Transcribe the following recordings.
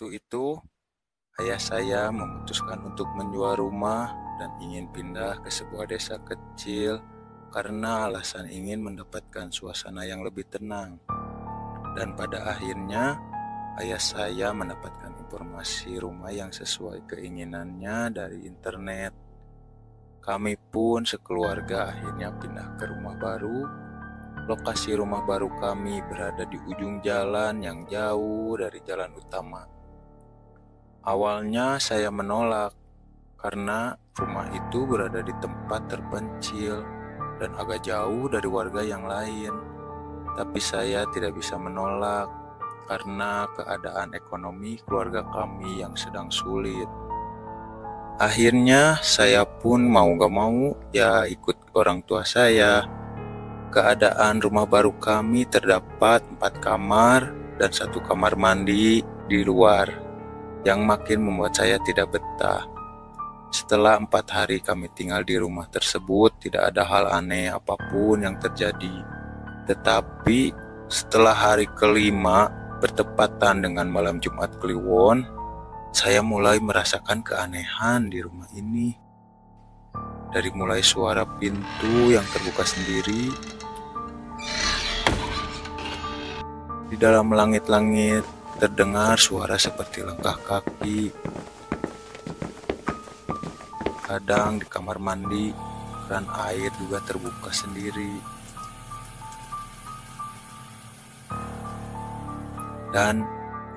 Waktu itu, ayah saya memutuskan untuk menjual rumah dan ingin pindah ke sebuah desa kecil karena alasan ingin mendapatkan suasana yang lebih tenang. Dan pada akhirnya, ayah saya mendapatkan informasi rumah yang sesuai keinginannya dari internet. Kami pun sekeluarga akhirnya pindah ke rumah baru. Lokasi rumah baru kami berada di ujung jalan yang jauh dari jalan utama. Awalnya saya menolak karena rumah itu berada di tempat terpencil dan agak jauh dari warga yang lain. Tapi saya tidak bisa menolak karena keadaan ekonomi keluarga kami yang sedang sulit. Akhirnya saya pun mau gak mau ya ikut orang tua saya. Keadaan rumah baru kami terdapat 4 kamar dan 1 kamar mandi di luar, yang makin membuat saya tidak betah. Setelah 4 hari kami tinggal di rumah tersebut, tidak ada hal aneh apapun yang terjadi. Tetapi setelah hari kelima, bertepatan dengan malam Jumat Kliwon, saya mulai merasakan keanehan di rumah ini. Dari mulai suara pintu yang terbuka sendiri, di dalam langit-langit terdengar suara seperti langkah kaki. Kadang di kamar mandi, keran air juga terbuka sendiri. Dan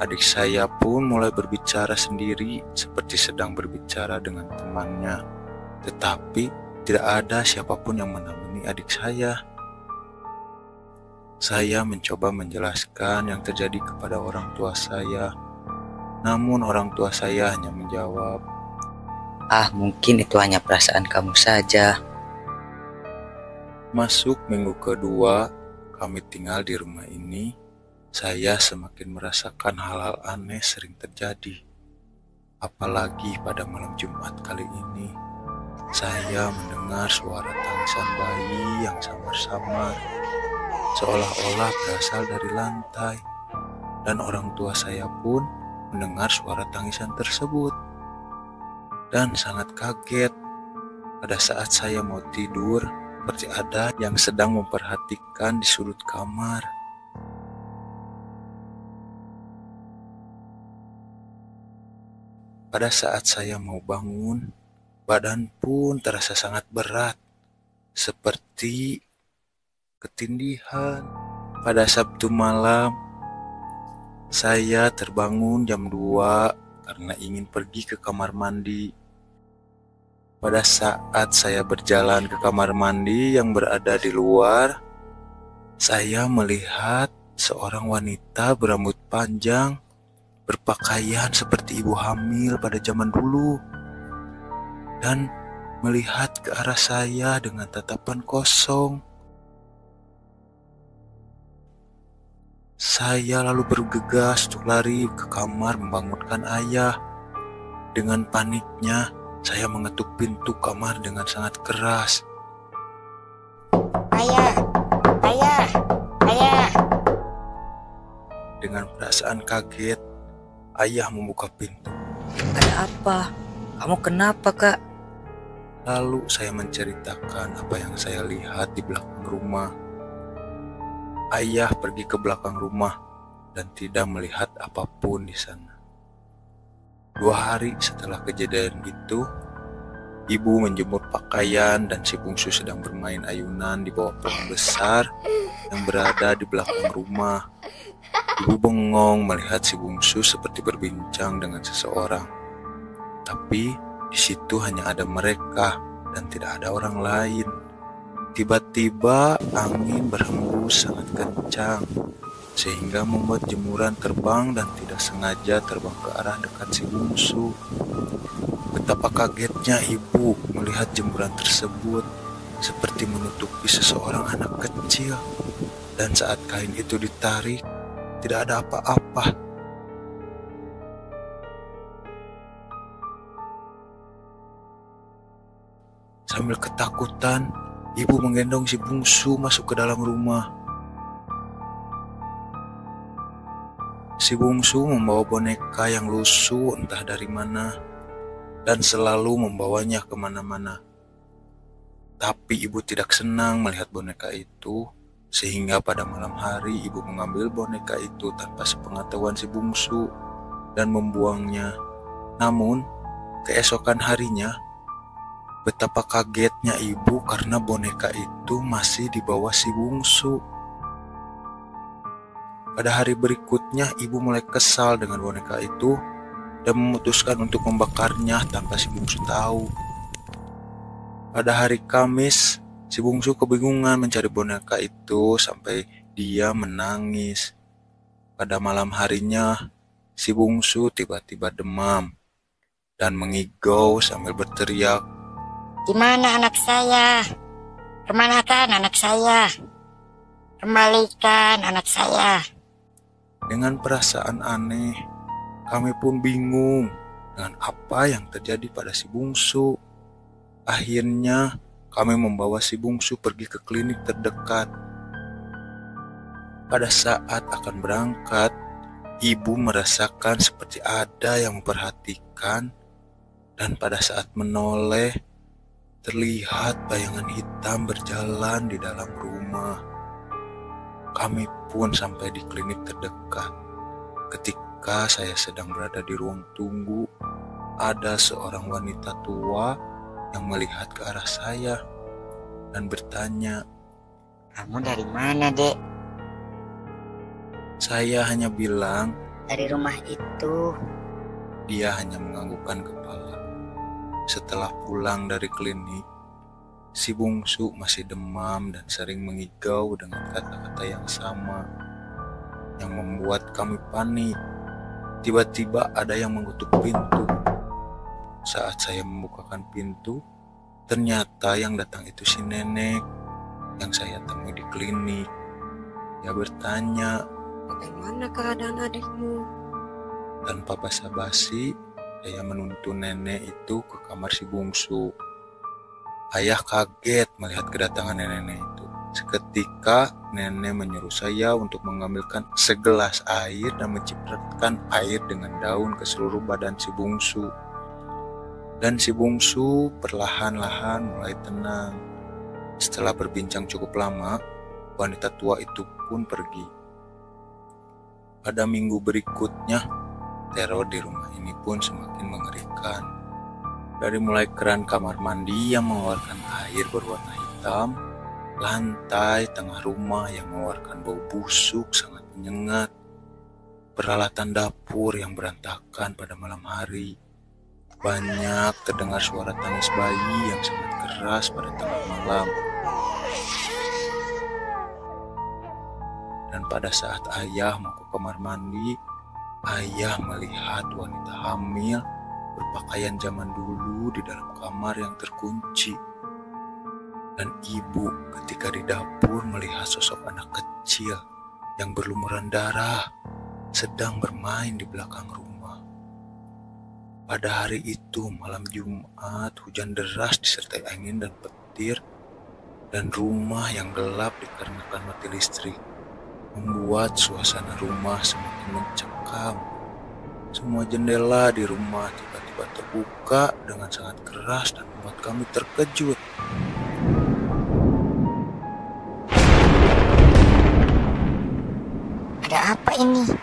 adik saya pun mulai berbicara sendiri seperti sedang berbicara dengan temannya. Tetapi tidak ada siapapun yang menemani adik saya. Saya mencoba menjelaskan yang terjadi kepada orang tua saya. Namun orang tua saya hanya menjawab, Mungkin itu hanya perasaan kamu saja. Masuk minggu kedua, kami tinggal di rumah ini. Saya semakin merasakan hal-hal aneh sering terjadi. Apalagi pada malam Jumat kali ini, saya mendengar suara tangisan bayi yang samar-samar, seolah-olah berasal dari lantai. Dan orang tua saya pun mendengar suara tangisan tersebut. Dan sangat kaget pada saat saya mau tidur, seperti ada yang sedang memperhatikan di sudut kamar. Pada saat saya mau bangun, badan pun terasa sangat berat, seperti ketindihan. Pada Sabtu malam, saya terbangun jam 2 karena ingin pergi ke kamar mandi. Pada saat saya berjalan ke kamar mandi yang berada di luar, saya melihat seorang wanita berambut panjang, berpakaian seperti ibu hamil pada zaman dulu, dan melihat ke arah saya dengan tatapan kosong. Saya lalu bergegas untuk lari ke kamar membangunkan ayah. Dengan paniknya, saya mengetuk pintu kamar dengan sangat keras. Ayah, ayah, ayah. Dengan perasaan kaget, ayah membuka pintu. Ada apa? Kamu kenapa, Kak? Lalu saya menceritakan apa yang saya lihat di belakang rumah. Ayah pergi ke belakang rumah dan tidak melihat apapun di sana. 2 hari setelah kejadian itu, ibu menjemur pakaian dan si bungsu sedang bermain ayunan di bawah pohon besar yang berada di belakang rumah. Ibu bengong melihat si bungsu seperti berbincang dengan seseorang. Tapi di situ hanya ada mereka dan tidak ada orang lain. Tiba-tiba angin berhembus sangat kencang, sehingga membuat jemuran terbang dan tidak sengaja terbang ke arah dekat si bungsu. Betapa kagetnya ibu melihat jemuran tersebut, seperti menutupi seseorang anak kecil. Dan saat kain itu ditarik, tidak ada apa-apa. Sambil ketakutan, ibu menggendong si bungsu masuk ke dalam rumah. Si bungsu membawa boneka yang lusuh entah dari mana dan selalu membawanya kemana-mana. Tapi ibu tidak senang melihat boneka itu, sehingga pada malam hari ibu mengambil boneka itu tanpa sepengetahuan si bungsu dan membuangnya. Namun, keesokan harinya, betapa kagetnya ibu karena boneka itu masih di bawah si bungsu. Pada hari berikutnya, ibu mulai kesal dengan boneka itu dan memutuskan untuk membakarnya tanpa si bungsu tahu. Pada hari Kamis, si bungsu kebingungan mencari boneka itu sampai dia menangis. Pada malam harinya, si bungsu tiba-tiba demam dan mengigau sambil berteriak, Di mana anak saya? Kemanakan anak saya? Kembalikan anak saya. Dengan perasaan aneh, kami pun bingung dengan apa yang terjadi pada si bungsu. Akhirnya, kami membawa si bungsu pergi ke klinik terdekat. Pada saat akan berangkat, ibu merasakan seperti ada yang memperhatikan, dan pada saat menoleh, terlihat bayangan hitam berjalan di dalam rumah. Kami pun sampai di klinik terdekat. Ketika saya sedang berada di ruang tunggu, ada seorang wanita tua yang melihat ke arah saya dan bertanya, Kamu dari mana, Dek? Saya hanya bilang. Dari rumah itu. Dia hanya menganggukkan kepala. Setelah pulang dari klinik, si bungsu masih demam dan sering mengigau dengan kata-kata yang sama, yang membuat kami panik. Tiba-tiba ada yang mengetuk pintu. Saat saya membukakan pintu, ternyata yang datang itu si nenek yang saya temui di klinik. Dia bertanya, Bagaimana keadaan adikmu? tanpa basa-basi, saya menuntun nenek itu ke kamar si bungsu. Ayah kaget melihat kedatangan nenek itu. Seketika nenek menyuruh saya untuk mengambilkan segelas air dan mencipratan air dengan daun ke seluruh badan si bungsu. Dan si bungsu perlahan-lahan mulai tenang. Setelah berbincang cukup lama, wanita tua itu pun pergi. Pada minggu berikutnya, teror di rumah ini pun semakin mengerikan. Dari mulai keran kamar mandi yang mengeluarkan air berwarna hitam, lantai tengah rumah yang mengeluarkan bau busuk sangat menyengat, peralatan dapur yang berantakan pada malam hari, banyak terdengar suara tangis bayi yang sangat keras pada tengah malam. Dan pada saat ayah mau ke kamar mandi, ayah melihat wanita hamil berpakaian zaman dulu di dalam kamar yang terkunci. Dan ibu ketika di dapur melihat sosok anak kecil yang berlumuran darah sedang bermain di belakang rumah. Pada hari itu malam Jumat, hujan deras disertai angin dan petir, dan rumah yang gelap dikarenakan mati listrik membuat suasana rumah semakin mencekam. Semua jendela di rumah tiba-tiba terbuka dengan sangat keras dan membuat kami terkejut. Ada apa ini?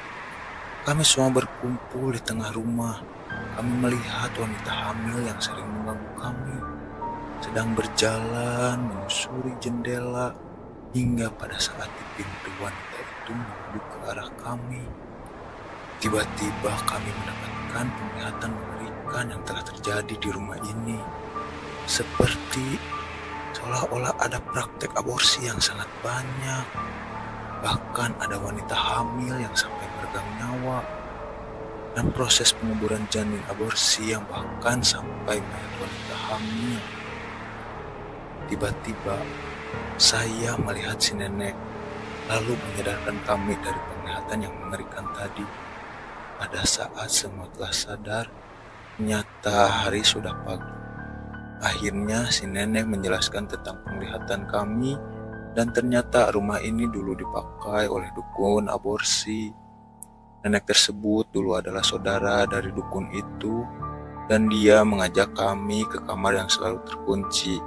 Kami semua berkumpul di tengah rumah. Kami melihat wanita hamil yang sering mengganggu kami sedang berjalan menyusuri jendela hingga pada saat di pintu wanita itu menuju ke arah kami. Tiba-tiba kami mendapatkan penglihatan mengerikan yang telah terjadi di rumah ini. Seperti seolah-olah ada praktek aborsi yang sangat banyak. Bahkan ada wanita hamil yang sampai meregang nyawa. Dan proses penguburan janin aborsi yang bahkan sampai mayat wanita hamil. Tiba-tiba saya melihat si nenek lalu menyadarkan kami dari penglihatan yang mengerikan tadi. Pada saat semua telah sadar, ternyata hari sudah pagi. Akhirnya si nenek menjelaskan tentang penglihatan kami, dan ternyata rumah ini dulu dipakai oleh dukun aborsi. Nenek tersebut dulu adalah saudara dari dukun itu, dan dia mengajak kami ke kamar yang selalu terkunci.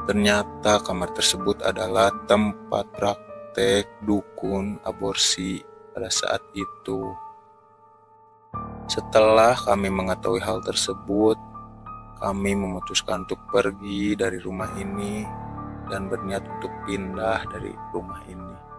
Ternyata kamar tersebut adalah tempat praktek dukun aborsi pada saat itu. Setelah kami mengetahui hal tersebut, kami memutuskan untuk pergi dari rumah ini dan berniat untuk pindah dari rumah ini.